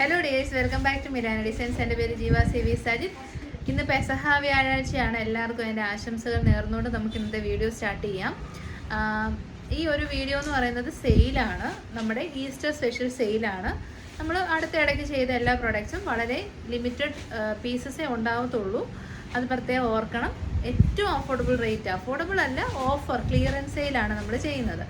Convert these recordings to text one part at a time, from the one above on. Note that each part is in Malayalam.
Hello dears, welcome back to Mirana designs. എൻ്റെ പേര് ജീവ സി സജിത്. ഇന്ന് പെസഹ വ്യാഴാഴ്ചയാണ്. എല്ലാവർക്കും എൻ്റെ ആശംസകൾ നേർന്നുകൊണ്ട് നമുക്ക് ഇന്നത്തെ വീഡിയോ സ്റ്റാർട്ട് ചെയ്യാം. ഈ ഒരു വീഡിയോ എന്ന് പറയുന്നത് സെയിലാണ്, നമ്മുടെ ഈസ്റ്റർ സ്പെഷ്യൽ സെയിലാണ്. നമ്മൾ അടുത്തിടയ്ക്ക് ചെയ്ത എല്ലാ പ്രൊഡക്ട്സും വളരെ ലിമിറ്റഡ് പീസസേ ഉണ്ടാവത്തുള്ളൂ. അത് പ്രത്യേകം ഓർക്കണം. ഏറ്റവും അഫോർഡബിൾ റേറ്റ്, അഫോർഡബിൾ അല്ല, ഓഫർ ക്ലിയറൻസ് സെയിലാണ് നമ്മൾ ചെയ്യുന്നത്.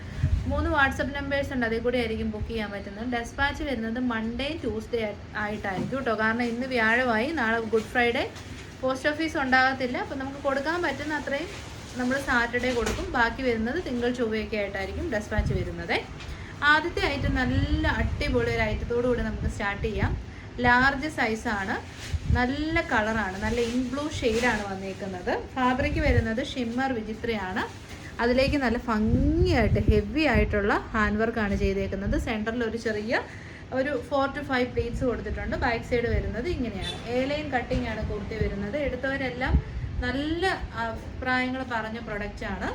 3 വാട്സപ്പ് നമ്പേഴ്സ് ഉണ്ട്, അതിൽ കൂടെ ആയിരിക്കും ബുക്ക് ചെയ്യാൻ പറ്റുന്നത്. ഡെസ്പാച്ച് വരുന്നത് മൺഡേ ട്യൂസ്ഡേ ആയിട്ടായിരിക്കും കേട്ടോ. കാരണം ഇന്ന് വ്യാഴമായി, നാളെ ഗുഡ് ഫ്രൈഡേ, പോസ്റ്റ് ഓഫീസ് ഉണ്ടാകത്തില്ല. അപ്പോൾ നമുക്ക് കൊടുക്കാൻ പറ്റുന്ന അത്രയും നമ്മൾ സാറ്റർഡേ കൊടുക്കും. ബാക്കി വരുന്നത് തിങ്കൾ ചൊവ്വയൊക്കെ ആയിട്ടായിരിക്കും ഡെസ്പാച്ച് വരുന്നത്. ആദ്യത്തെ ഐറ്റം നല്ല അടിപൊളി ഒരു ഐറ്റത്തോടു കൂടി നമുക്ക് സ്റ്റാർട്ട് ചെയ്യാം. ലാർജ് സൈസാണ്, നല്ല കളറാണ്, നല്ല ഇൻ ബ്ലൂ ഷെയ്ഡാണ് വന്നേക്കുന്നത്. ഫാബ്രിക് വരുന്നത് ഷിമ്മർ വിചിത്രയാണ്. അതിലേക്ക് നല്ല ഭംഗിയായിട്ട് ഹെവി ആയിട്ടുള്ള ഹാൻഡ് വർക്കാണ് ചെയ്തേക്കുന്നത്. സെൻറ്ററിൽ ഒരു ചെറിയ 4 to 5 പ്ലീറ്റ്സ് കൊടുത്തിട്ടുണ്ട്. ബാക്ക് സൈഡ് വരുന്നത് ഇങ്ങനെയാണ്. ലൈൻ കട്ടിങ് ആണ് കുർത്തി വരുന്നത്. എടുത്തവരെല്ലാം നല്ല അഭിപ്രായങ്ങൾ പറഞ്ഞ പ്രൊഡക്റ്റാണ്.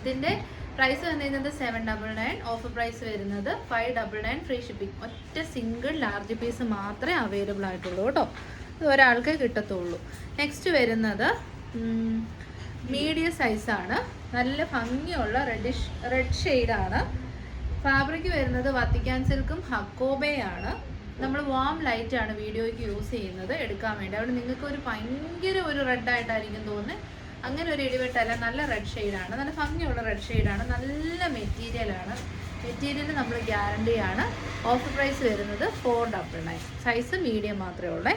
ഇതിൻ്റെ പ്രൈസ് വന്നിരുന്നത് 799, ഓഫർ പ്രൈസ് വരുന്നത് 599, ഫ്രീ ഷിപ്പിംഗ്. ഒറ്റ സിംഗിൾ ലാർജ് പീസ് മാത്രമേ അവൈലബിൾ ആയിട്ടുള്ളൂ കേട്ടോ. ഇത് ഒരാൾക്ക് കിട്ടത്തുള്ളൂ. നെക്സ്റ്റ് വരുന്നത് മീഡിയം സൈസാണ്. നല്ല ഭംഗിയുള്ള റെഡ് ഷെയ്ഡാണ്. ഫാബ്രിക് വരുന്നത് വത്തിക്കാൻ സിൽക്കും ഹക്കോബയാണ്. നമ്മൾ വാം ലൈറ്റാണ് വീഡിയോയ്ക്ക് യൂസ് ചെയ്യുന്നത് എടുക്കാൻ വേണ്ടി. അവിടെ നിങ്ങൾക്ക് ഭയങ്കര ഒരു റെഡായിട്ടായിരിക്കും തോന്നുന്നത്. അങ്ങനെ ഒരു ഇടിവെട്ടല്ല, നല്ല റെഡ് ഷെയ്ഡാണ്, നല്ല ഭംഗിയുള്ള റെഡ് ഷെയ്ഡാണ്. നല്ല മെറ്റീരിയലാണ്. മെറ്റീരിയൽ നമ്മൾ ഗ്യാരണ്ടിയാണ്. ഓഫർ പ്രൈസ് വരുന്നത് 499. സൈസ് മീഡിയം മാത്രമേ ഉള്ളൂ.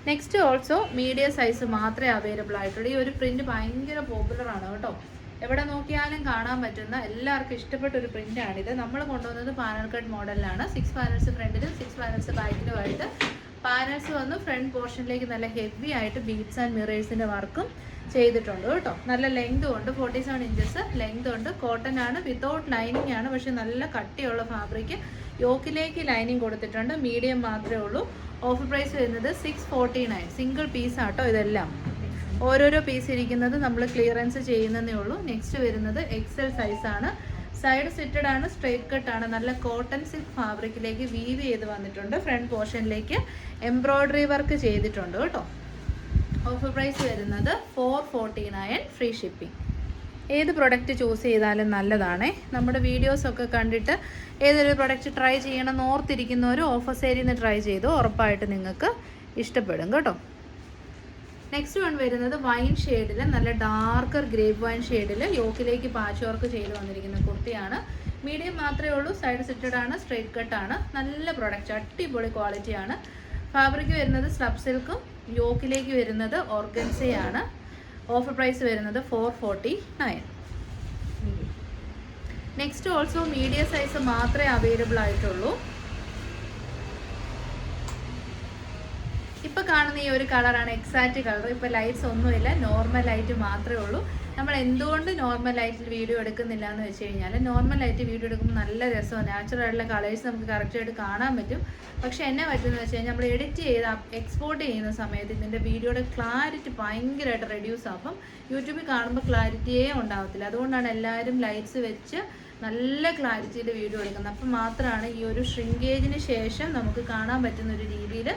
നെക്സ്റ്റ് ഓൾസോ മീഡിയം സൈസ് മാത്രമേ അവൈലബിൾ ആയിട്ടുള്ളൂ. ഈ ഒരു പ്രിൻറ്റ് ഭയങ്കര പോപ്പുലറാണ് കേട്ടോ. എവിടെ നോക്കിയാലും കാണാൻ പറ്റുന്ന, എല്ലാവർക്കും ഇഷ്ടപ്പെട്ട ഒരു പ്രിൻ്റാണിത്. നമ്മൾ കൊണ്ടുവന്നത് പാനൽ കട്ട് മോഡലിലാണ്. 6 പാനൽസ് ഫ്രണ്ടിലും 6 പാനൽസ് ബാക്കിലുമായിട്ട്. പാനൽസ് വന്ന് ഫ്രണ്ട് പോർഷനിലേക്ക് നല്ല ഹെവി ആയിട്ട് ബീഡ്സ് ആൻഡ് മിറേഴ്സിൻ്റെ വർക്കും ചെയ്തിട്ടുണ്ട് കേട്ടോ. നല്ല ലെങ്തും ഉണ്ട്, 47 ഇഞ്ചസ് ലെങ്ത് ഉണ്ട്. കോട്ടൺ ആണ്, വിത്തൗട്ട് ലൈനിങ് ആണ്, പക്ഷെ നല്ല കട്ടിയുള്ള ഫാബ്രിക്. യോക്കിലേക്ക് ലൈനിങ് കൊടുത്തിട്ടുണ്ട്. മീഡിയം മാത്രമേ ഉള്ളൂ. ഓഫർ പ്രൈസ് വരുന്നത് 649. സിംഗിൾ പീസ് ആട്ടോ ഇതെല്ലാം. ഓരോരോ പീസ് ഇരിക്കുന്നത് നമ്മൾ ക്ലിയറൻസ് ചെയ്യുന്നതേ ഉള്ളൂ. നെക്സ്റ്റ് വരുന്നത് XL സൈസാണ്. സൈഡ് സിറ്റഡ് ആണ്, സ്ട്രേറ്റ് കട്ടാണ്. നല്ല കോട്ടൺ സിൽക്ക് ഫാബ്രിക്കിലേക്ക് വീവ് ചെയ്ത് വന്നിട്ടുണ്ട്. ഫ്രണ്ട് പോർഷനിലേക്ക് എംബ്രോയ്ഡറി വർക്ക് ചെയ്തിട്ടുണ്ട് കേട്ടോ. ഓഫർ പ്രൈസ് വരുന്നത് 449, ഫ്രീ ഷിപ്പിംഗ്. ഏത് പ്രൊഡക്റ്റ് ചൂസ് ചെയ്താലും നല്ലതാണേ. നമ്മുടെ വീഡിയോസൊക്കെ കണ്ടിട്ട് ഏതൊരു പ്രൊഡക്റ്റ് ട്രൈ ചെയ്യണം ഓർത്തിരിക്കുന്നവർ ഓഫർ സെയിലിൽ നിന്ന് ട്രൈ ചെയ്തു, ഉറപ്പായിട്ട് നിങ്ങൾക്ക് ഇഷ്ടപ്പെടും കേട്ടോ. നെക്സ്റ്റ് വൺ വരുന്നത് വൈൻ ഷെയ്ഡിൽ, നല്ല ഡാർക്കർ ഗ്രേപ്പ് വൈൻ ഷെയ്ഡിൽ യോക്കിലേക്ക് പാച്ച് വർക്ക് ചെയ്ത് വന്നിരിക്കുന്ന കുർത്തിയാണ്. മീഡിയം മാത്രമേ ഉള്ളൂ. സൈഡ് സിറ്റഡ് ആണ്, സ്ട്രേറ്റ് കട്ടാണ്. നല്ല പ്രൊഡക്റ്റ്, അടിപൊളി ക്വാളിറ്റിയാണ്. ഫാബ്രിക് വരുന്നത് സ്ലബ് സിൽക്കും, യോക്കിലേക്ക് വരുന്നത് ഓർഗൻസയാണ്. ഓഫർ പ്രൈസ് വരുന്നത് 449. നെക്സ്റ്റ് ഓൾസോ മീഡിയം സൈസ് മാത്രമേ അവൈലബിൾ ആയിട്ടുള്ളൂ. ഇപ്പോൾ കാണുന്ന ഈ ഒരു കളറാണ് എക്സാക്റ്റ് കളർ. ഇപ്പോൾ ലൈറ്റ്സ് ഒന്നുമില്ല, നോർമൽ ലൈറ്റ് മാത്രമേ ഉള്ളൂ. നമ്മൾ എന്തുകൊണ്ട് നോർമൽ ലൈറ്റിൽ വീഡിയോ എടുക്കുന്നില്ല എന്ന് വെച്ച് കഴിഞ്ഞാൽ, നോർമൽ ലൈറ്റ് വീഡിയോ എടുക്കുമ്പോൾ നല്ല രസമാണ്, നാച്ചുറൽ ആയിട്ടുള്ള കളേഴ്സ് നമുക്ക് കറക്റ്റായിട്ട് കാണാൻ പറ്റും. പക്ഷേ എന്നെ പറ്റുന്നത് വെച്ച് കഴിഞ്ഞാൽ നമ്മൾ എഡിറ്റ് ചെയ്ത് എക്സ്പോർട്ട് ചെയ്യുന്ന സമയത്ത് ഇതിൻ്റെ വീഡിയോയുടെ ക്ലാരിറ്റി ഭയങ്കരമായിട്ട് റെഡ്യൂസ് ആകും. അപ്പം യൂട്യൂബിൽ കാണുമ്പോൾ ക്ലാരിറ്റിയേ ഉണ്ടാകത്തില്ല. അതുകൊണ്ടാണ് എല്ലാവരും ലൈറ്റ്സ് വെച്ച് നല്ല ക്ലാരിറ്റിയിൽ വീഡിയോ എടുക്കുന്നത്. അപ്പം മാത്രമാണ് ഈ ഒരു ഷ്രിങ്കേജിന് ശേഷം നമുക്ക് കാണാൻ പറ്റുന്ന ഒരു രീതിയിൽ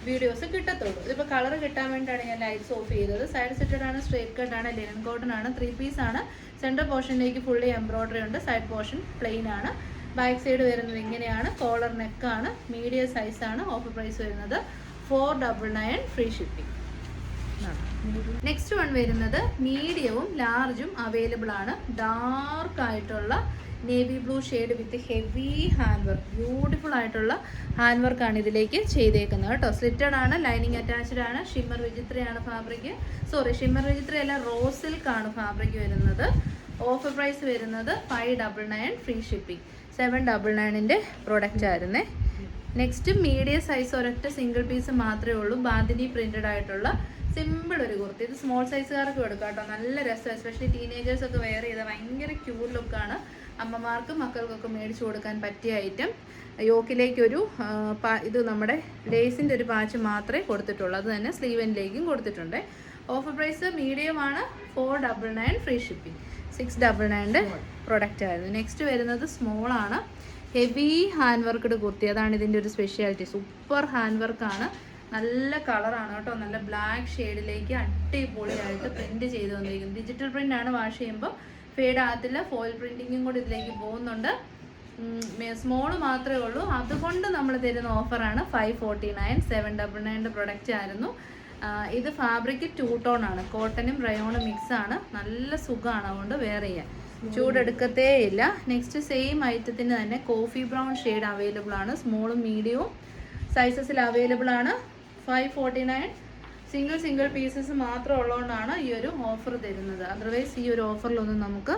വീഡിയോസ് കിട്ടത്തുള്ളൂ. ഇതിപ്പോൾ കളർ കിട്ടാൻ വേണ്ടിയിട്ടാണ് ഞാൻ ലൈറ്റ്സ് ഓഫ് ചെയ്തത്. സൈഡ് സെറ്റഡ് ആണ്, സ്ട്രേറ്റ് കട്ട് ആണ്, ലിനൻ കോട്ടൺ ആണ്, 3 പീസ് ആണ്. സെൻറ്റർ പോർഷനിലേക്ക് ഫുള്ളി എംബ്രോയ്ഡറി ഉണ്ട്. സൈഡ് പോർഷൻ പ്ലെയിൻ ആണ്. ബാക്ക് സൈഡ് വരുന്നത് ഇങ്ങനെയാണ്. കോളർ നെക്കാണ്. മീഡിയം സൈസാണ്. ഓഫർ പ്രൈസ് വരുന്നത് 499, ഫ്രീ ഷിപ്പിംഗ്. നെക്സ്റ്റ് വൺ വരുന്നത് മീഡിയവും ലാർജും അവൈലബിൾ ആണ്. ഡാർക്ക് ആയിട്ടുള്ള navy blue shade with heavy hand work, beautiful ആയിട്ടുള്ള ഹാൻഡ് വർക്കാണ് ഇതിലേക്ക് ചെയ്തേക്കുന്നത് കേട്ടോ. സ്ലിറ്റഡ് ആണ്, ലൈനിങ് അറ്റാച്ച്ഡ് ആണ്. ഷിമ്മർ വിചിത്രയാണ് ഫാബ്രിക്. ഷിമ്മർ വിചിത്രയല്ല, റോസ് സിൽക്ക് ആണ് ഫാബ്രിക് വരുന്നത്. ഓഫർ പ്രൈസ് വരുന്നത് 599, ഫ്രീ ഷിപ്പിംഗ്. 799 പ്രോഡക്റ്റ് ആയിരുന്നേ. നെക്സ്റ്റ് മീഡിയം സൈസ് ഒരൊറ്റ സിംഗിൾ പീസ് മാത്രമേ ഉള്ളൂ. ബാന്തിനി പ്രിന്റഡ് ആയിട്ടുള്ള സിമ്പിൾ ഒരു കുർത്തി. ഇത് സ്മോൾ സൈസുകാർക്ക് കൊടുക്കാം കേട്ടോ. നല്ല രസം, എസ്പെഷ്യലി ടീനേജേഴ്സ് ഒക്കെ വെയർ ചെയ്താൽ ഭയങ്കര ക്യൂട്ട് ലുക്കാണ്. അമ്മമാർക്കും മക്കൾക്കൊക്കെ മേടിച്ചു കൊടുക്കാൻ പറ്റിയ ഐറ്റം. യോക്കിലേക്കൊരു ഇത് നമ്മുടെ ലേസിൻ്റെ ഒരു പാച്ച് മാത്രമേ കൊടുത്തിട്ടുള്ളൂ. അത് തന്നെ സ്ലീവനിലേക്കും കൊടുത്തിട്ടുണ്ട്. ഓഫർ പ്രൈസ് മീഡിയം ആണ്, 499, ഫ്രീ ഷിപ്പിംഗ്. 699 പ്രൊഡക്റ്റ് ആയിരുന്നു. നെക്സ്റ്റ് വരുന്നത് സ്മോൾ ആണ്. ഹെവി ഹാൻഡ് വർക്ക്ഡ് കുർത്തി, അതാണ് ഇതിൻ്റെ ഒരു സ്പെഷ്യാലിറ്റി. സൂപ്പർ ഹാൻഡ് വർക്കാണ്, നല്ല കളറാണ് കേട്ടോ. നല്ല ബ്ലാക്ക് ഷെയ്ഡിലേക്ക് അടിപൊളിയായിട്ട് പ്രിൻറ്റ് ചെയ്ത് വന്നിരിക്കുന്നു. ഡിജിറ്റൽ പ്രിൻ്റ് ആണ്, വാഷ് ചെയ്യുമ്പോൾ ഫേഡ് ആകത്തില്ല. ഫോയിൽ പ്രിൻറ്റിങ്ങും കൂടി ഇതിലേക്ക് പോകുന്നുണ്ട്. സ്മോൾ മാത്രമേ ഉള്ളൂ. അതുകൊണ്ട് നമ്മൾ തരുന്ന ഓഫറാണ് 549. 799 പ്രൊഡക്റ്റ് ആയിരുന്നു ഇത്. ഫാബ്രിക് 2 ടോൺ ആണ്, കോട്ടനും റയോണും മിക്സ് ആണ്. നല്ല സുഖമാണ്, അതുകൊണ്ട് വെയർ ചെയ്യാൻ ചൂടെടുക്കത്തേ ഇല്ല. നെക്സ്റ്റ് സെയിം ഐറ്റത്തിന് തന്നെ കോഫി ബ്രൗൺ ഷെയ്ഡ് അവൈലബിൾ ആണ്. സ്മോളും മീഡിയവും സൈസസിൽ അവൈലബിൾ ആണ്. 549. സിംഗിൾ പീസസ് മാത്രം ഉള്ളതുകൊണ്ടാണ് ഈ ഒരു ഓഫർ തരുന്നത്. അതർവൈസ് ഈ ഒരു ഓഫറിലൊന്നും നമുക്ക്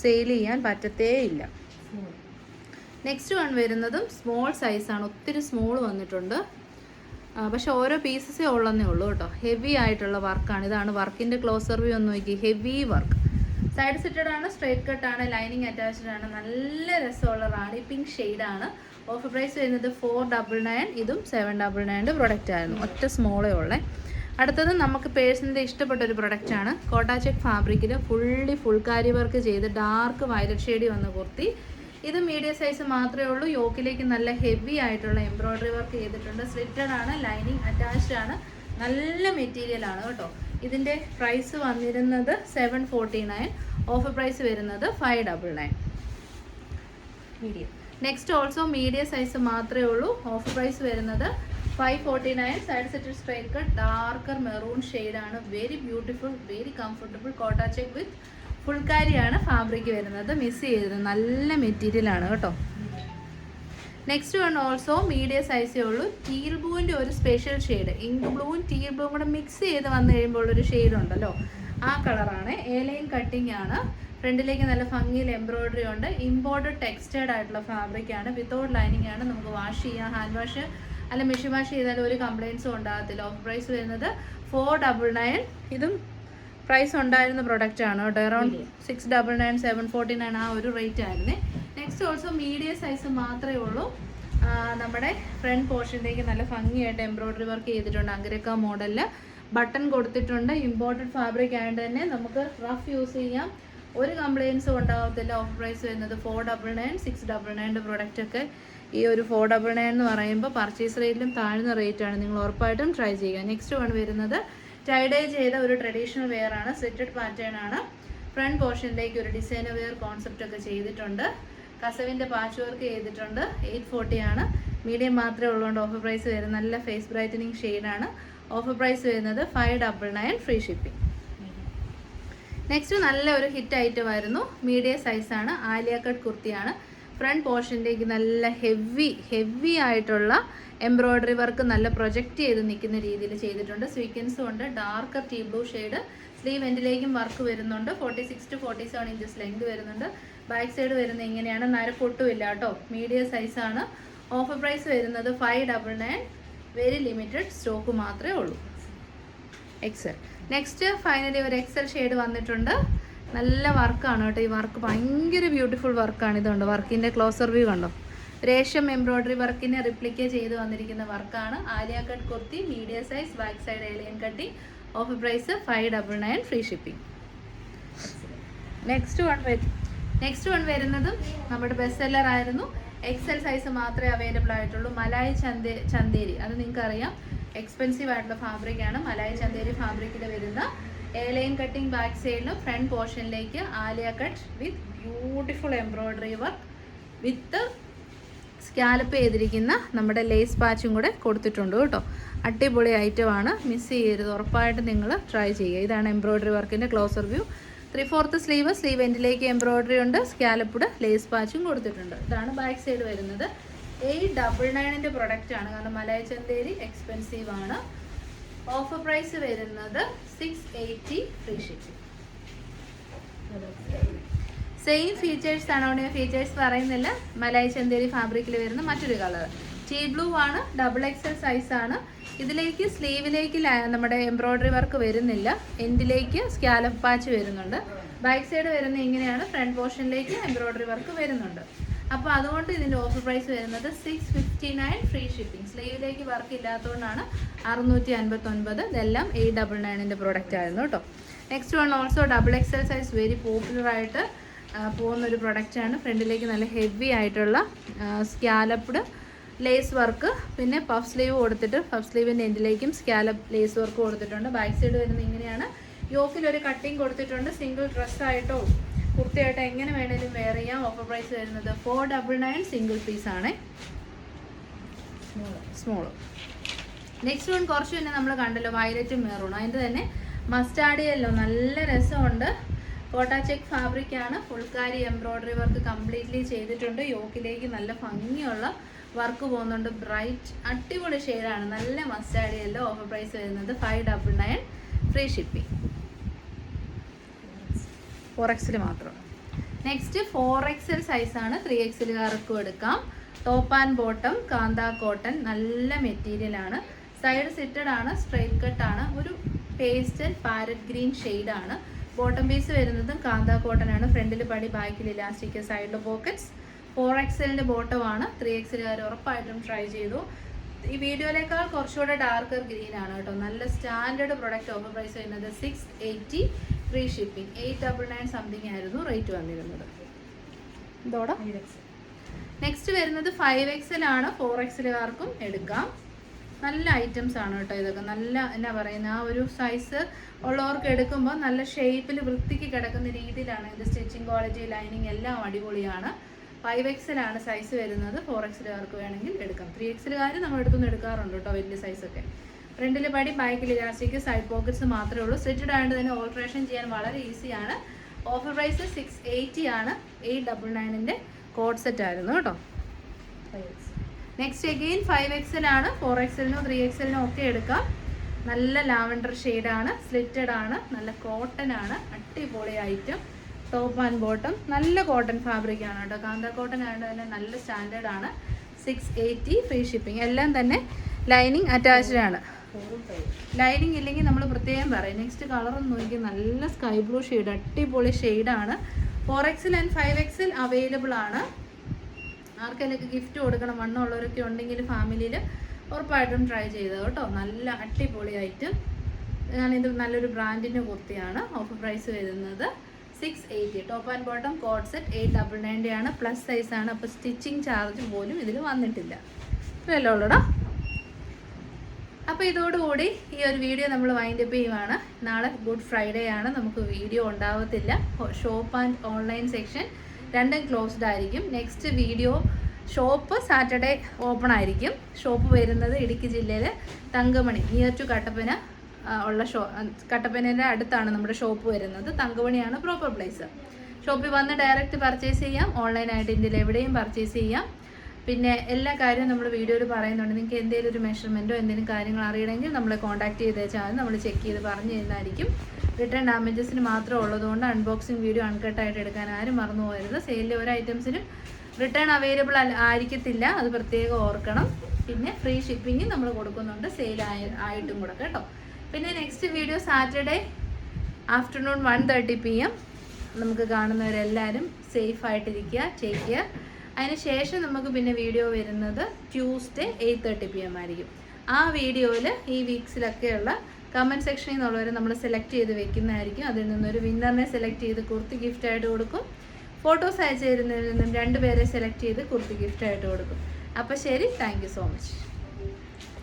സെയിൽ ചെയ്യാൻ പറ്റത്തേ ഇല്ല. നെക്സ്റ്റ് വൺ വരുന്നതും സ്മോൾ സൈസാണ്. ഒത്തിരി സ്മോൾ വന്നിട്ടുണ്ട്, പക്ഷെ ഓരോ പീസസേ ഉള്ളെന്നേ ഉള്ളൂ കേട്ടോ. ഹെവി ആയിട്ടുള്ള വർക്കാണ്. ഇതാണ് വർക്കിൻ്റെ ക്ലോസർ വ്യൂ ഒന്ന് നോക്കി. ഹെവി വർക്ക്, സൈഡ് സിറ്റഡ് ആണ്, സ്ട്രേറ്റ് കട്ടാണ്, ലൈനിങ് അറ്റാച്ച്ഡ് ആണ്. നല്ല രസമുള്ള റാണി പിങ്ക് ഷെയ്ഡാണ്. ഓഫർ പ്രൈസ് വരുന്നത് 499. ഇതും 799 പ്രൊഡക്റ്റ് ആയിരുന്നു. ഒറ്റ സ്മോളേ ഉള്ളേ. അടുത്തത് നമുക്ക് പേഴ്സണലി ഇഷ്ടപ്പെട്ട ഒരു പ്രൊഡക്റ്റാണ്. കോട്ട ചെക്ക് ഫാബ്രിക്കിൽ ഫുൾ കാരി വർക്ക് ചെയ്ത് ഡാർക്ക് വയലറ്റ് ഷെയ്ഡ് വന്ന കുർത്തി. ഇത് മീഡിയം സൈസ് മാത്രമേ ഉള്ളൂ. യോക്കിലേക്ക് നല്ല ഹെവി ആയിട്ടുള്ള എംബ്രോയ്ഡറി വർക്ക് ചെയ്തിട്ടുണ്ട്. സ്ലിറ്റഡ് ആണ്, ലൈനിങ് അറ്റാച്ച്ഡ് ആണ്. നല്ല മെറ്റീരിയൽ ആണ് കേട്ടോ. ഇതിൻ്റെ പ്രൈസ് വന്നിരുന്നത് 749. ഓഫർ പ്രൈസ് വരുന്നത് 599. Medium. Next also medium size മാത്രമേ ഉള്ളൂ. ഓഫർ പ്രൈസ് വരുന്നത് 549. Side set straight cut, darker maroon ഷെയ്ഡാണ്. Very beautiful, very comfortable. Kota check with full കാരിയാണ് ഫാബ്രിക് വരുന്നത്. മിസ് ചെയ്തത് നല്ല മെറ്റീരിയലാണ് കേട്ടോ. നെക്സ്റ്റ് വൺ ഓൾസോ മീഡിയം സൈസേ ഉള്ളൂ. ടീൽ ബ്ലൂവിൻ്റെ ഒരു സ്പെഷ്യൽ ഷെയ്ഡ്, ഇങ്ക് ബ്ലൂവും ടീൽ ബ്ലൂവും കൂടെ മിക്സ് ചെയ്ത് വന്നു കഴിയുമ്പോൾ ഉള്ളൊരു ഷെയ്ഡ് ഉണ്ടല്ലോ, ആ കളറാണ്. ലൈൻ കട്ടിങ് ആണ്. ഫ്രണ്ടിലേക്ക് നല്ല ഭംഗിയിൽ എംബ്രോയ്ഡറി ഉണ്ട്. ഇമ്പോർട്ടഡ് ടെക്സ്റ്റൈഡ് ആയിട്ടുള്ള ഫാബ്രിക് ആണ്. വിത്തൗട്ട് ലൈനിങ് ആണ്. നമുക്ക് വാഷ് ചെയ്യാം, ഹാൻഡ് വാഷ് അല്ല മെഷീൻ വാഷ് ചെയ്താൽ ഒരു കംപ്ലയിൻസും ഉണ്ടാകത്തില്ല. ഓഫർ പ്രൈസ് വരുന്നത് 499. ഇതും പ്രൈസ് ഉണ്ടായിരുന്ന പ്രൊഡക്റ്റ് ആണ് കേട്ടോ. അറൗണ്ട് 699, 749 ആ ഒരു റേറ്റ് ആയിരുന്നേ. നെക്സ്റ്റ് ഓൾസോ മീഡിയം സൈസ് മാത്രമേ ഉള്ളൂ. നമ്മുടെ ഫ്രണ്ട് പോർഷനിലേക്ക് നല്ല ഭംഗിയായിട്ട് എംബ്രോയ്ഡറി വർക്ക് ചെയ്തിട്ടുണ്ട്. അങ്കരക്ക മോഡലിൽ ബട്ടൺ കൊടുത്തിട്ടുണ്ട്. ഇമ്പോർട്ടഡ് ഫാബ്രിക് ആയതുകൊണ്ട് തന്നെ നമുക്ക് റഫ് യൂസ് ചെയ്യാം, ഒരു കംപ്ലയിൻസും ഉണ്ടാകത്തില്ല. ഓഫർ പ്രൈസ് വരുന്നത് 499. 699 പ്രൊഡക്റ്റ് ഒക്കെ ഈ ഒരു 499 എന്ന് പറയുമ്പോൾ പർച്ചേസ് റേറ്റിലും താഴ്ന്ന റേറ്റാണ്. നിങ്ങൾ ഉറപ്പായിട്ടും ട്രൈ ചെയ്യുക. നെക്സ്റ്റ് വൺ വരുന്നത് ടൈഡൈ ചെയ്ത ഒരു ട്രഡീഷണൽ വെയർ ആണ്. സ്ലിറ്റഡ് പാറ്റേൺ ആണ്. ഫ്രണ്ട് പോർഷനിലേക്ക് ഒരു ഡിസൈനർ വെയർ കോൺസെപ്റ്റ് ഒക്കെ ചെയ്തിട്ടുണ്ട്. കസവിൻ്റെ പാച്ച് വർക്ക് ചെയ്തിട്ടുണ്ട്. 840 ആണ്. മീഡിയം മാത്രമേ ഉള്ളതുകൊണ്ട് ഓഫർ പ്രൈസ് വരുന്നത് നല്ല ഫേസ് ബ്രൈറ്റനിങ് ഷെയ്ഡാണ്. ഓഫർ പ്രൈസ് വരുന്നത് 599, ഫ്രീ ഷിപ്പിംഗ്. നെക്സ്റ്റ് നല്ല ഒരു ഹിറ്റ് ഐറ്റം ആയിരുന്നു. മീഡിയം സൈസാണ്. ആലിയ കട്ട് കുർത്തിയാണ്. ഫ്രണ്ട് പോർഷനിലേക്ക് നല്ല ഹെവി ആയിട്ടുള്ള എംബ്രോയ്ഡറി വർക്ക് നല്ല പ്രൊജക്റ്റ് ചെയ്ത് നിൽക്കുന്ന രീതിയിൽ ചെയ്തിട്ടുണ്ട്. സ്വീക്വൻസും ഉണ്ട്. Darker teal blue shade. Sleeve എൻഡിലേക്കും വർക്ക് വരുന്നുണ്ട്. 46 to 47 ഇഞ്ചസ് ലെങ്ത് വരുന്നുണ്ട്. ബാക്ക് സൈഡ് വരുന്നത് ഇങ്ങനെയാണ്. നരപ്പൊട്ടും ഇല്ല കേട്ടോ. മീഡിയം സൈസാണ്. ഓഫർ പ്രൈസ് വരുന്നത് 599. വെരി ലിമിറ്റഡ് സ്റ്റോക്ക് മാത്രമേ ഉള്ളൂ. എക്സൽ. നെക്സ്റ്റ് ഫൈനലി ഒരു എക്സൽ ഷെയ്ഡ് വന്നിട്ടുണ്ട്. നല്ല വർക്കാണ് കേട്ടോ. ഈ വർക്ക് ഭയങ്കര ബ്യൂട്ടിഫുൾ വർക്കാണ്. ഇതുണ്ട് വർക്കിൻ്റെ ക്ലോസർ വ്യൂ കണ്ടോ. രേഷം എംബ്രോയ്ഡറി വർക്കിനെ റിപ്ലിക്ക ചെയ്ത് വന്നിരിക്കുന്ന വർക്കാണ്. Alia cut kurti, medium size, back side ഏലിയൻ കട്ടി. Offer price 599, free shipping. Next one വരുന്നതും നമ്മുടെ ബെസ്റ്റ് സെല്ലർ ആയിരുന്നു. എക്സൽ സൈസ് മാത്രമേ അവൈലബിൾ ആയിട്ടുള്ളൂ. മലായി ചന്തേരി, അത് നിങ്ങൾക്ക് അറിയാം, എക്സ്പെൻസീവ് ആയിട്ടുള്ള ഫാബ്രിക് ആണ്. മലായി ചന്തേരി ഫാബ്രിക്കിൽ വരുന്ന എയർലൈൻ കട്ടിങ് ബാക്ക് സൈഡിലും ഫ്രണ്ട് പോർഷനിലേക്ക് Alia cut with beautiful embroidery work with scallop ചെയ്തിരിക്കുന്ന നമ്മുടെ ലേസ് പാച്ചും കൂടെ കൊടുത്തിട്ടുണ്ട് കേട്ടോ. അടിപൊളി ഐറ്റമാണ്. മിസ് ചെയ്യരുത്, ഉറപ്പായിട്ട് നിങ്ങൾ ട്രൈ ചെയ്യുക. ഇതാണ് എംബ്രോയ്ഡറി വർക്കിൻ്റെ ക്ലോസർ വ്യൂ. 3/4 സ്ലീവ് എൻഡിലേക്ക് എംബ്രോയ്ഡറി ഉണ്ട്. സ്കാലപ്പ്ഡ് ലേസ് പാച്ചും കൊടുത്തിട്ടുണ്ട്. ഇതാണ് ബാക്ക് സൈഡ് വരുന്നത്. 899 പ്രൊഡക്റ്റ് ആണ്. കാരണം മലായി ചന്തേരി എക്സ്പെൻസീവ് ആണ്. ഓഫർ പ്രൈസ് വരുന്നത് 680, ഫ്രീ ഷിപ്പിംഗ്. സെയിം ഫീച്ചേഴ്സ് ആണ്. അവിടെ ഫീച്ചേഴ്സ് പറയുന്നില്ല. മലായി ചന്തേരി ഫാബ്രിക്കിൽ വരുന്ന മറ്റൊരു കളർ ടീ ബ്ലൂ ആണ്. XXL സൈസാണ്. ഇതിലേക്ക് സ്ലീവിലേക്ക് നമ്മുടെ എംബ്രോയ്ഡറി വർക്ക് വരുന്നില്ല. എൻഡിലേക്ക് സ്കാലപ്പ് പാച്ച് വരുന്നുണ്ട്. ബാക്ക് സൈഡ് വരുന്ന ഇങ്ങനെയാണ്. ഫ്രണ്ട് പോർഷനിലേക്ക് എംബ്രോയ്ഡറി വർക്ക് വരുന്നുണ്ട്. അപ്പോൾ അതുകൊണ്ട് ഇതിൻ്റെ ഓഫർ പ്രൈസ് വരുന്നത് 659, ഫ്രീ ഷിപ്പിംഗ്. സ്ലീവിലേക്ക് വർക്ക് ഇല്ലാത്തതുകൊണ്ടാണ് 659. ഇതെല്ലാം 899 പ്രൊഡക്റ്റ് ആയിരുന്നു കേട്ടോ. Next one also XXL size, very popular ആയിട്ട് പോകുന്നൊരു പ്രൊഡക്റ്റാണ്. ഫ്രണ്ടിലേക്ക് നല്ല ഹെവി ആയിട്ടുള്ള സ്കാലപ്ഡ് ലേസ് വർക്ക്, പിന്നെ പഫ് സ്ലീവ് കൊടുത്തിട്ട് പഫ് സ്ലീവിൻ്റെ എൻഡിലേക്കും സ്കാലപ്പ് ലേസ് വർക്ക് കൊടുത്തിട്ടുണ്ട്. ബാക്ക് സൈഡ് വരുന്നത് ഇങ്ങനെയാണ്. യോക്കിലൊരു കട്ടിങ് കൊടുത്തിട്ടുണ്ട്. സിംഗിൾ ഡ്രസ്സായിട്ടോ കുർത്തിയായിട്ടോ എങ്ങനെ വേണേലും വെയർ ചെയ്യാം. ഓഫർ പ്രൈസ് വരുന്നത് 499 സിംഗിൾ പീസാണ്, സ്മോൾ. നെക്സ്റ്റ് വൺ കുറച്ച് തന്നെ നമ്മൾ കണ്ടല്ലോ, വയലറ്റും മെറൂണും. അതിൻ്റെ തന്നെ മസ്റ്റാർഡ് യെല്ലോ, നല്ല രസമുണ്ട്. കോട്ട ചെക്ക് ഫാബ്രിക് ആണ്. ഫുൾക്കാരി എംബ്രോയ്ഡറി വർക്ക് കംപ്ലീറ്റ്ലി ചെയ്തിട്ടുണ്ട്. യോക്കിലേക്ക് നല്ല ഭംഗിയുള്ള വർക്ക് പോകുന്നുണ്ട്. ബ്രൈറ്റ് അടിപൊളി ഷെയ്ഡാണ്. നല്ല മസ്റ്റാർഡ് യെല്ലോ. ഓഫർ പ്രൈസ് വരുന്നത് 599 ഫ്രീ ഷിപ്പിംഗ്. 4XL മാത്രം. നെക്സ്റ്റ് 4XL സൈസാണ്. 3XLകാർക്കും എടുക്കാം. Top and bottom kantha cotton, നല്ല മെറ്റീരിയലാണ്. സൈഡ് സിറ്റഡ് ആണ്, സ്ട്രൈറ്റ് കട്ടാണ്. ഒരു പേസ്റ്റൽ പാരറ്റ് ഗ്രീൻ ഷെയ്ഡാണ്. ബോട്ടം പീസ് വരുന്നത് കാന്ത കോട്ടൺ ആണ്. ഫ്രണ്ടിൽ പടി, ബാക്കിൽ ഇലാസ്റ്റിക്, സൈഡിൽ പോക്കറ്റ്സ്. 4XLൻ്റെ ബോട്ടമാണ്. 3XLകാർ ഉറപ്പായിട്ടും ട്രൈ ചെയ്തു. ഈ വീഡിയോയിലേക്കാൾ കുറച്ചുകൂടെ ഡാർക്കർ ഗ്രീൻ ആണ് കേട്ടോ. നല്ല സ്റ്റാൻഡേർഡ് പ്രൊഡക്റ്റ്. ഓഫർ പ്രൈസ് വരുന്നത് 680 ഫ്രീ ഷിപ്പിംഗ്. 899 സംതിങ് ആയിരുന്നു റേറ്റ് വന്നിരുന്നത്. ഇതോടെ നെക്സ്റ്റ് വരുന്നത് 5XL ആണ്. 4XLകാർക്കും എടുക്കാം. നല്ല ഐറ്റംസ് ആണ് കേട്ടോ ഇതൊക്കെ. നല്ല എന്നാ പറയുന്ന ആ ഒരു സൈസ് ഉള്ളവർക്ക് എടുക്കുമ്പോൾ നല്ല ഷേപ്പിൽ വൃത്തിക്ക് കിടക്കുന്ന രീതിയിലാണ് ഇത്. സ്റ്റിച്ചിങ് ക്വാളിറ്റി, ലൈനിങ് എല്ലാം അടിപൊളിയാണ്. 5XL ആണ് സൈസ് വരുന്നത്. 4XLകാർക്ക് വേണമെങ്കിൽ എടുക്കാം. 3XLകാർ നമ്മൾ എടുത്തുനിന്ന് എടുക്കാറുണ്ട് കേട്ടോ, വലിയ സൈസൊക്കെ. ഫ്രണ്ടിൽ പടി, ബാക്കിൽ ഇലാസ്റ്റിക്, സൈഡ് പോക്കറ്റ്സ് മാത്രമേ ഉള്ളൂ. സ്റ്റിച്ചഡ് ആയതുകൊണ്ട് തന്നെ ഓൾട്രേഷൻ ചെയ്യാൻ വളരെ ഈസിയാണ്. ഓഫർ പ്രൈസ് 680 ആണ്. 899ൻ്റെ കോഡ് സെറ്റ് ആയിരുന്നു കേട്ടോ. നെക്സ്റ്റ് അഗെയിൻ 5XL ആണ്. 4XLനോ 3XLനോ ഒക്കെ എടുക്കാം. നല്ല ലാവൻഡർ ഷെയ്ഡാണ്. സ്ലിറ്റഡ് ആണ്. നല്ല കോട്ടൺ ആണ്. അടിപൊളി ഐറ്റം. ടോപ്പ് ആൻഡ് ബോട്ടം നല്ല കോട്ടൺ ഫാബ്രിക് ആണ് കേട്ടോ. കാന്ത കോട്ടൺ ആയതുകൊണ്ട് തന്നെ നല്ല സ്റ്റാൻഡേർഡ് ആണ്. 680 ഫ്രീ ഷിപ്പിംഗ്. എല്ലാം തന്നെ ലൈനിങ് അറ്റാച്ച്ഡ് ആണ്. ലൈനിങ് ഇല്ലെങ്കിൽ നമ്മൾ പ്രത്യേകം പറയും. നെക്സ്റ്റ് കളറൊന്നും നോക്കി, നല്ല സ്കൈ ബ്ലൂ ഷെയ്ഡ്, അടിപൊളി ഷെയ്ഡാണ്. 4XL ആൻഡ് 5XL അവൈലബിൾ ആണ്. ആർക്കെല്ലാം ഗിഫ്റ്റ് കൊടുക്കണം, വണ്ണമുള്ളവരൊക്കെ ഉണ്ടെങ്കിൽ ഫാമിലിയിൽ ഉറപ്പായിട്ടും ട്രൈ ചെയ്തത് കേട്ടോ. നല്ല അടിപൊളി ഐറ്റം. ഞാനിത് നല്ലൊരു ബ്രാൻഡിൻ്റെ കുർത്തിയാണ്. ഓഫർ പ്രൈസ് വരുന്നത് 680. Top and bottom code set 899 ആണ്. പ്ലസ് സൈസാണ്. അപ്പോൾ സ്റ്റിച്ചിങ് ചാർജ് പോലും ഇതിൽ വന്നിട്ടില്ല. ഇത്രയല്ലേ ഉള്ളൂടാ. അപ്പോൾ ഇതോടുകൂടി ഈ ഒരു വീഡിയോ നമ്മൾ വൈൻഡപ്പ് ചെയ്യുവാണ്. നാളെ ഗുഡ് ഫ്രൈഡേ ആണ്. നമുക്ക് വീഡിയോ ഉണ്ടാവത്തില്ല. ഷോപ്പ് ആൻഡ് ഓൺലൈൻ സെക്ഷൻ രണ്ടും ക്ലോസ്ഡ് ആയിരിക്കും. Next video shop Saturday open ആയിരിക്കും. ഷോപ്പ് വരുന്നത് ഇടുക്കി ജില്ലയിൽ തങ്കമണി, നിയർ ടു കട്ടപ്പന ഉള്ള കട്ടപ്പനയുടെ അടുത്താണ് നമ്മുടെ ഷോപ്പ് വരുന്നത്. തങ്കമണിയാണ് പ്രോപ്പർ പ്ലേസ്. ഷോപ്പിൽ വന്ന് ഡയറക്റ്റ് പർച്ചേസ് ചെയ്യാം. ഓൺലൈനായിട്ട് ഇന്ത്യയിൽ എവിടെയും പർച്ചേസ് ചെയ്യാം. പിന്നെ എല്ലാ കാര്യവും നമ്മൾ വീഡിയോയിൽ പറയുന്നുണ്ട്. നിങ്ങൾക്ക് എന്തെങ്കിലും ഒരു മെഷർമെൻറ്റോ എന്തെങ്കിലും കാര്യങ്ങൾ അറിയണമെങ്കിൽ നമ്മളെ കോൺടാക്ട് ചെയ്തേച്ചാൽ നമ്മൾ ചെക്ക് ചെയ്ത് പറഞ്ഞു തരുന്നതായിരിക്കും. റിട്ടേൺ ഡാമേജസിന് മാത്രം ഉള്ളതുകൊണ്ട് അൺബോക്സിങ് വീഡിയോ അൺകട്ടായിട്ട് എടുക്കാൻ ആരും മറന്നു പോകരുത്. സെയിലിലെ ഒരു ഐറ്റംസിനും റിട്ടേൺ അവൈലബിൾ ആയിരിക്കത്തില്ല, അത് പ്രത്യേകം ഓർക്കണം. പിന്നെ ഫ്രീ ഷിപ്പിംഗ് നമ്മൾ കൊടുക്കുന്നുണ്ട്, സെയിൽ ആയിട്ടും കൂടെ കേട്ടോ. പിന്നെ next video Saturday afternoon 1:30 PM. നമുക്ക് കാണുന്നവരെല്ലാവരും സേഫായിട്ടിരിക്കുക, ടേക്ക് കെയർ. അതിന് ശേഷം നമുക്ക് പിന്നെ വീഡിയോ വരുന്നത് ട്യൂസ്ഡേ 8:30 PM ആയിരിക്കും. ആ വീഡിയോയിൽ ഈ വീക്സിലൊക്കെയുള്ള കമൻറ്റ് സെക്ഷനിൽ നിന്നുള്ളവരെ നമ്മൾ സെലക്ട് ചെയ്ത് വെക്കുന്നതായിരിക്കും. അതിൽ നിന്നൊരു വിന്നറിനെ സെലക്ട് ചെയ്ത് കുർത്തി ഗിഫ്റ്റായിട്ട് കൊടുക്കും. ഫോട്ടോസ് അയച്ചു തരുന്നതിൽ നിന്നും 2 പേരെ സെലക്ട് ചെയ്ത് കുർത്തി ഗിഫ്റ്റായിട്ട് കൊടുക്കും. അപ്പോൾ ശരി, താങ്ക് യു സോ മച്ച്.